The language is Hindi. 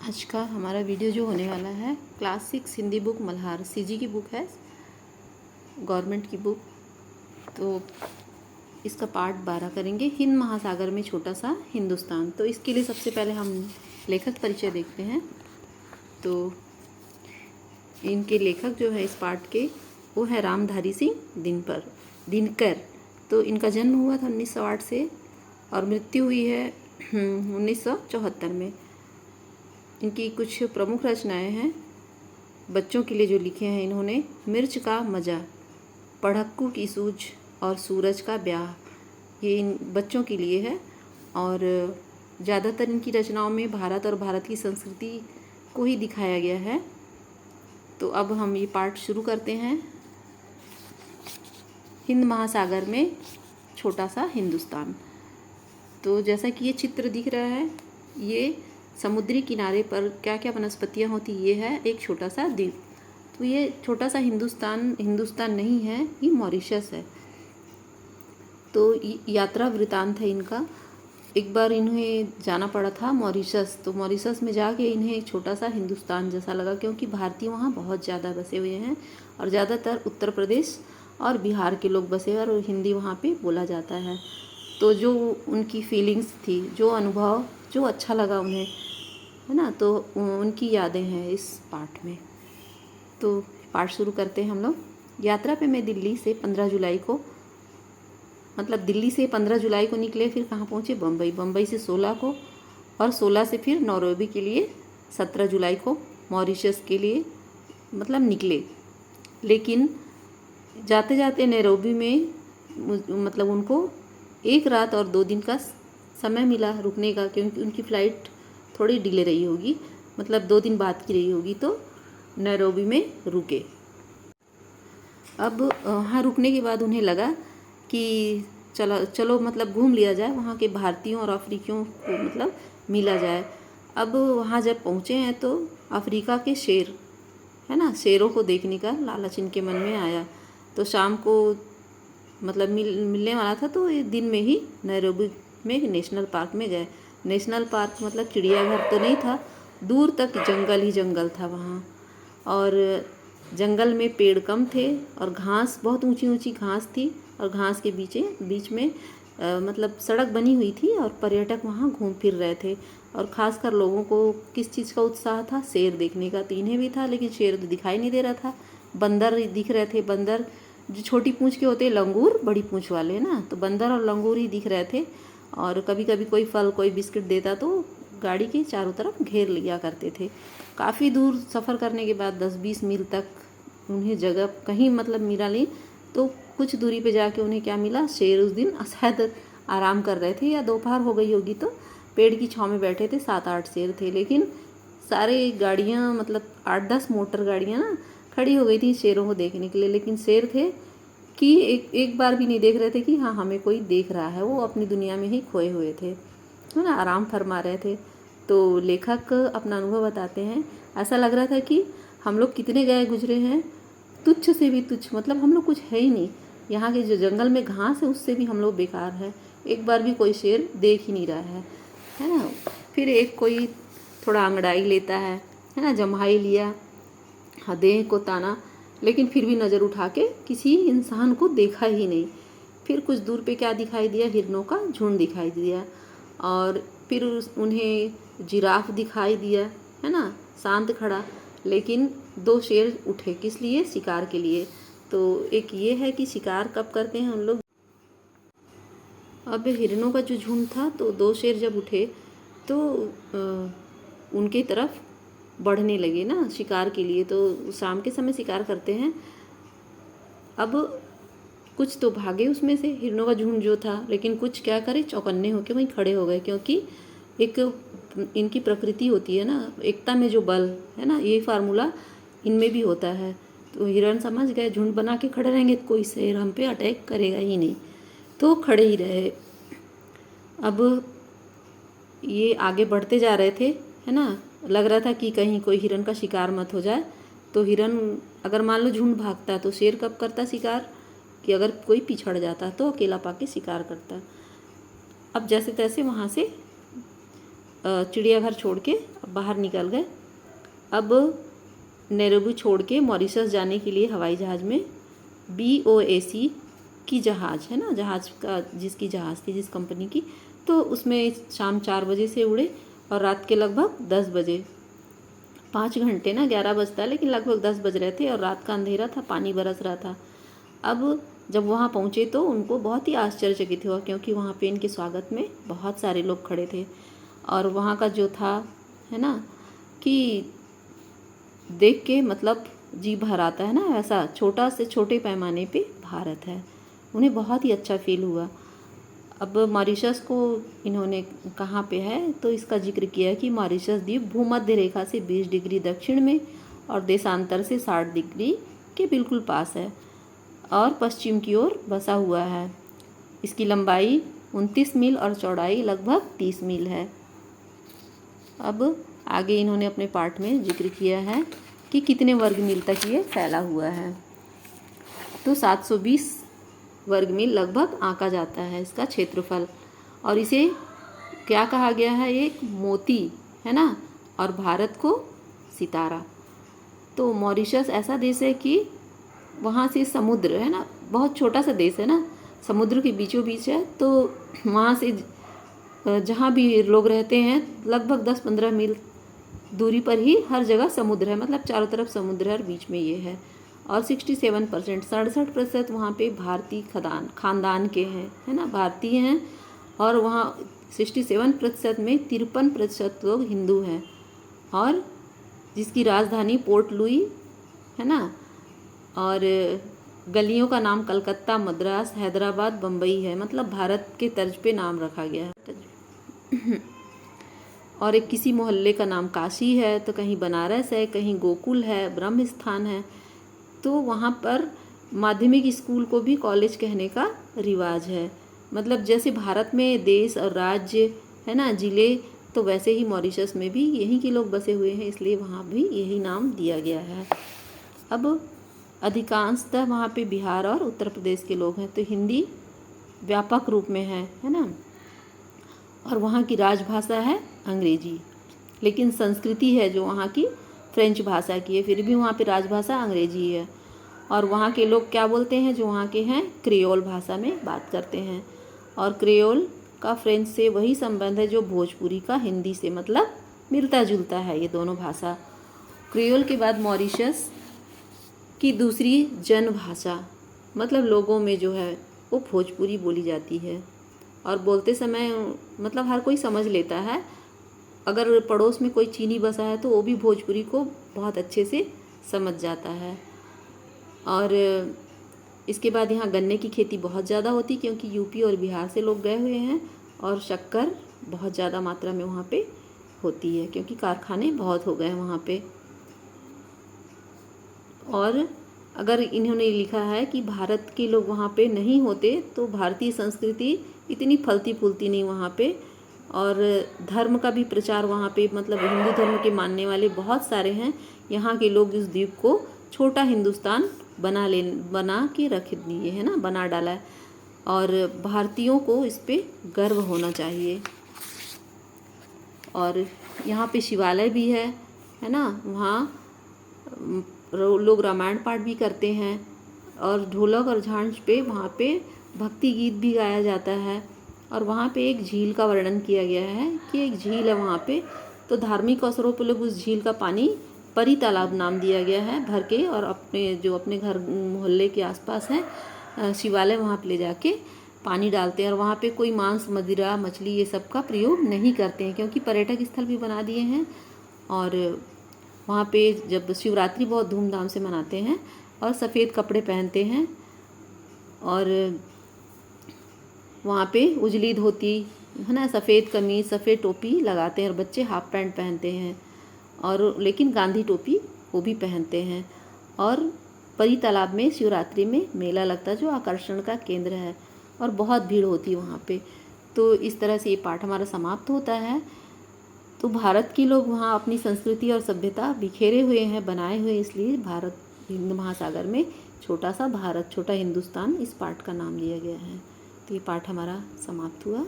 आज का हमारा वीडियो जो होने वाला है class 6 Hindi book Malhar CG की बुक है, गवर्नमेंट की बुक। तो इसका पार्ट 12 करेंगे। हिंद महासागर में छोटा सा हिंदुस्तान। तो इसके लिए सबसे पहले हम लेखक परिचय देखते हैं। तो इनके लेखक जो है इस पार्ट के वो है रामधारी सिंह दिनकर। तो इनका जन्म हुआ था 1908 से और मृत्यु हुई है 1974 में। इनकी कुछ प्रमुख रचनाएं हैं बच्चों के लिए जो लिखे हैं इन्होंने। मिर्च का मज़ा, पढ़क्कू की सूझ और सूरज का ब्याह, ये इन बच्चों के लिए है। और ज़्यादातर इनकी रचनाओं में भारत और भारत की संस्कृति को ही दिखाया गया है। तो अब हम ये पार्ट शुरू करते हैं। हिंद महासागर में छोटा सा हिंदुस्तान। तो जैसा कि ये चित्र दिख रहा है, ये समुद्री किनारे पर क्या क्या वनस्पतियाँ होती, ये है एक छोटा सा द्वीप। तो ये छोटा सा हिंदुस्तान नहीं है, ये मॉरिशस है। तो यात्रा वृतांत है इनका। एक बार इन्हें जाना पड़ा था मॉरिशस। तो मॉरिशस में जाके इन्हें एक छोटा सा हिंदुस्तान जैसा लगा, क्योंकि भारतीय वहाँ बहुत ज़्यादा बसे हुए हैं और ज़्यादातर उत्तर प्रदेश और बिहार के लोग बसे हुए और हिंदी वहाँ पे बोला जाता है। तो जो उनकी फीलिंग्स थी, जो अनुभव, जो अच्छा लगा उन्हें, है ना, तो उनकी यादें हैं इस पाठ में। तो पाठ शुरू करते हैं हम लोग। यात्रा पे मैं दिल्ली से 15 जुलाई को निकले। फिर कहाँ पहुँचे? बम्बई से 16 को, और 16 से फिर नैरोबी के लिए 17 जुलाई को मॉरिशस के लिए निकले। लेकिन जाते जाते नैरोबी में उनको 1 रात और 2 दिन का समय मिला रुकने का, क्योंकि उनकी फ़्लाइट थोड़ी डिले रही होगी, 2 दिन बाद की रही होगी। तो नैरोबी में रुके। अब वहाँ रुकने के बाद उन्हें लगा कि चलो घूम लिया जाए, वहाँ के भारतीयों और अफ्रीकियों को मिला जाए। अब वहाँ जब पहुँचे हैं तो अफ्रीका के शेर, है ना, शेरों को देखने का लालच इनके मन में आया। तो शाम को मिलने वाला था, तो ये दिन में ही नैरोबी में नेशनल पार्क में गए। नेशनल पार्क चिड़ियाघर तो नहीं था, दूर तक जंगल ही जंगल था वहाँ। और जंगल में पेड़ कम थे और घास, बहुत ऊंची ऊंची घास थी, और घास के बीच में सड़क बनी हुई थी और पर्यटक वहाँ घूम फिर रहे थे। और ख़ासकर लोगों को किस चीज़ का उत्साह था? शेर देखने का। तो इन्हें भी था, लेकिन शेर तो दिखाई नहीं दे रहा था। बंदर दिख रहे थे। बंदर जो छोटी पूँछ के होते हैं, लंगूर बड़ी पूँछ वाले, है ना, तो बंदर और लंगूर ही दिख रहे थे। और कभी कभी कोई फल, कोई बिस्किट देता तो गाड़ी के चारों तरफ घेर लिया करते थे। काफ़ी दूर सफ़र करने के बाद 10-20 मील तक उन्हें जगह कहीं मिला नहीं। तो कुछ दूरी पे जाके उन्हें क्या मिला? शेर उस दिन शायद आराम कर रहे थे या दोपहर हो गई होगी, तो पेड़ की छाँव में बैठे थे। 7-8 शेर थे, लेकिन सारे गाड़ियाँ 8-10 मोटर गाड़ियाँ ना खड़ी हो गई थी शेरों को देखने के लिए। लेकिन शेर थे कि एक बार भी नहीं देख रहे थे कि हाँ हमें कोई देख रहा है। वो अपनी दुनिया में ही खोए हुए थे, है ना, आराम फरमा रहे थे। तो लेखक अपना अनुभव बताते हैं। ऐसा लग रहा था कि हम लोग कितने गए गुजरे हैं, तुच्छ से भी तुच्छ, हम लोग कुछ है ही नहीं। यहाँ के जो जंगल में घास है उससे भी हम लोग बेकार है। एक बार भी कोई शेर देख ही नहीं रहा है ना। फिर एक कोई थोड़ा अंगड़ाई लेता है ना, जम्हाई लिया, देह को ताना, लेकिन फिर भी नज़र उठा के किसी इंसान को देखा ही नहीं। फिर कुछ दूर पे क्या दिखाई दिया? हिरणों का झुंड दिखाई दिया। और फिर उन्हें जिराफ दिखाई दिया, है ना, शांत खड़ा। लेकिन 2 शेर उठे, किस लिए? शिकार के लिए। तो एक ये है कि शिकार कब करते हैं उन लोग। अब हिरणों का जो झुंड था, तो 2 शेर जब उठे तो उनके तरफ बढ़ने लगे ना शिकार के लिए। तो शाम के समय शिकार करते हैं। अब कुछ तो भागे उसमें से, हिरणों का झुंड जो था, लेकिन कुछ क्या करे, चौकन्ने होके वहीं खड़े हो गए। क्योंकि एक इनकी प्रकृति होती है ना, एकता में जो बल है ना, ये फार्मूला इनमें भी होता है। तो हिरण समझ गए झुंड बना के खड़े रहेंगे तो कोई शेर हम पे अटैक करेगा ही नहीं, तो खड़े ही रहे। अब ये आगे बढ़ते जा रहे थे, है ना, लग रहा था कि कहीं कोई हिरण का शिकार मत हो जाए। तो हिरण, अगर मान लो झुंड भागता, तो शेर कब करता शिकार? कि अगर कोई पिछड़ जाता तो अकेला पाके शिकार करता। अब जैसे तैसे वहाँ से चिड़ियाघर छोड़ के बाहर निकल गए। अब नैरोबी छोड़ के मॉरिशस जाने के लिए हवाई जहाज़ में BOAC की जहाज़ है ना, जहाज़ का जिसकी जहाज़ थी जिस कंपनी की, तो उसमें शाम 4 बजे से उड़े और रात के लगभग 10 बजे, 5 घंटे ना, 11 बजता है लेकिन लगभग 10 बज रहे थे और रात का अंधेरा था, पानी बरस रहा था। अब जब वहाँ पहुँचे तो उनको बहुत ही आश्चर्यचकित हुआ, क्योंकि वहाँ पे इनके स्वागत में बहुत सारे लोग खड़े थे और वहाँ का जो था है ना कि देख के मतलब जी भर आता है ना, ऐसा छोटा से छोटे पैमाने पे भारत है। उन्हें बहुत ही अच्छा फील हुआ। अब मॉरिशस को इन्होंने कहाँ पे है तो इसका जिक्र किया है कि मॉरिशस द्वीप भूमध्य रेखा से 20 डिग्री दक्षिण में और देशांतर से 60 डिग्री के बिल्कुल पास है और पश्चिम की ओर बसा हुआ है। इसकी लंबाई 29 मील और चौड़ाई लगभग 30 मील है। अब आगे इन्होंने अपने पाठ में जिक्र किया है कि कितने वर्ग मील तक ये फैला हुआ है, तो 720 वर्ग मील लगभग आंका जाता है इसका क्षेत्रफल। और इसे क्या कहा गया है, एक मोती है ना, और भारत को सितारा। तो मॉरिशस ऐसा देश है कि वहाँ से समुद्र है ना, बहुत छोटा सा देश है ना, समुद्र के बीचों बीच है, तो वहाँ से जहाँ भी लोग रहते हैं लगभग 10-15 मील दूरी पर ही हर जगह समुद्र है, मतलब चारों तरफ समुद्र है और बीच में ये है। और 67% 67% वहाँ पे भारतीय खानदान के हैं है ना, भारतीय हैं। और वहाँ 67% में 53% लोग हिंदू हैं और जिसकी राजधानी पोर्ट लुई है ना, और गलियों का नाम कलकत्ता, मद्रास, हैदराबाद, बम्बई है, मतलब भारत के तर्ज पे नाम रखा गया है। और एक किसी मोहल्ले का नाम काशी है, तो कहीं बनारस है, कहीं गोकुल है, ब्रह्म स्थान है। तो वहाँ पर माध्यमिक स्कूल को भी कॉलेज कहने का रिवाज है। मतलब जैसे भारत में देश और राज्य है ना, ज़िले, तो वैसे ही मॉरिशस में भी यहीं के लोग बसे हुए हैं, इसलिए वहाँ भी यही नाम दिया गया है। अब अधिकांशतः वहाँ पे बिहार और उत्तर प्रदेश के लोग हैं, तो हिंदी व्यापक रूप में है ना। और वहाँ की राजभाषा है अंग्रेजी, लेकिन संस्कृति है जो वहाँ की फ्रेंच भाषा की है, फिर भी वहाँ पे राजभाषा अंग्रेजी है। और वहाँ के लोग क्या बोलते हैं, जो वहाँ के हैं क्रियोल भाषा में बात करते हैं। और क्रियोल का फ्रेंच से वही संबंध है जो भोजपुरी का हिंदी से, मतलब मिलता जुलता है ये दोनों भाषा। क्रियोल के बाद मॉरिशस की दूसरी जन भाषा, मतलब लोगों में जो है वो भोजपुरी बोली जाती है और बोलते समय मतलब हर कोई समझ लेता है। अगर पड़ोस में कोई चीनी बसा है तो वो भी भोजपुरी को बहुत अच्छे से समझ जाता है। और इसके बाद यहाँ गन्ने की खेती बहुत ज़्यादा होती, क्योंकि यूपी और बिहार से लोग गए हुए हैं, और शक्कर बहुत ज़्यादा मात्रा में वहाँ पे होती है, क्योंकि कारखाने बहुत हो गए हैं वहाँ पे। और अगर इन्होंने लिखा है कि भारत के लोग वहाँ पे नहीं होते तो भारतीय संस्कृति इतनी फलती फूलती नहीं वहाँ पे। और धर्म का भी प्रचार वहाँ पे, मतलब हिंदू धर्म के मानने वाले बहुत सारे हैं। यहाँ के लोग इस द्वीप को छोटा हिंदुस्तान बना के रख दिए है ना, बना डाला है। और भारतीयों को इस पे गर्व होना चाहिए। और यहाँ पे शिवालय भी है ना, वहाँ लोग रामायण पाठ भी करते हैं और ढोलक और झांझ पे वहाँ पे भक्ति गीत भी गाया जाता है। और वहाँ पे एक झील का वर्णन किया गया है कि एक झील है वहाँ पे, तो धार्मिक अवसरों पर लोग उस झील का पानी परी तालाब नाम दिया गया है भर के, और अपने घर मोहल्ले के आसपास है शिवालय, वहाँ पे ले जाके पानी डालते हैं। और वहाँ पे कोई मांस, मदिरा, मछली ये सब का प्रयोग नहीं करते हैं, क्योंकि पर्यटक स्थल भी बना दिए हैं। और वहाँ पे जब शिवरात्रि बहुत धूमधाम से मनाते हैं और सफ़ेद कपड़े पहनते हैं, और वहाँ पे उजली धोती है ना, सफ़ेद कमीज, सफ़ेद टोपी लगाते हैं, और बच्चे हाफ पैंट पहनते हैं, और लेकिन गांधी टोपी वो भी पहनते हैं। और परी तालाब में शिवरात्रि में मेला लगता है जो आकर्षण का केंद्र है, और बहुत भीड़ होती है वहाँ पे। तो इस तरह से ये पाठ हमारा समाप्त होता है। तो भारत के लोग वहाँ अपनी संस्कृति और सभ्यता बिखेरे हुए हैं, बनाए हुए, इसलिए भारत हिंद महासागर में छोटा सा भारत, छोटा हिंदुस्तान इस पाठ का नाम दिया गया है। तो ये पाठ हमारा समाप्त हुआ।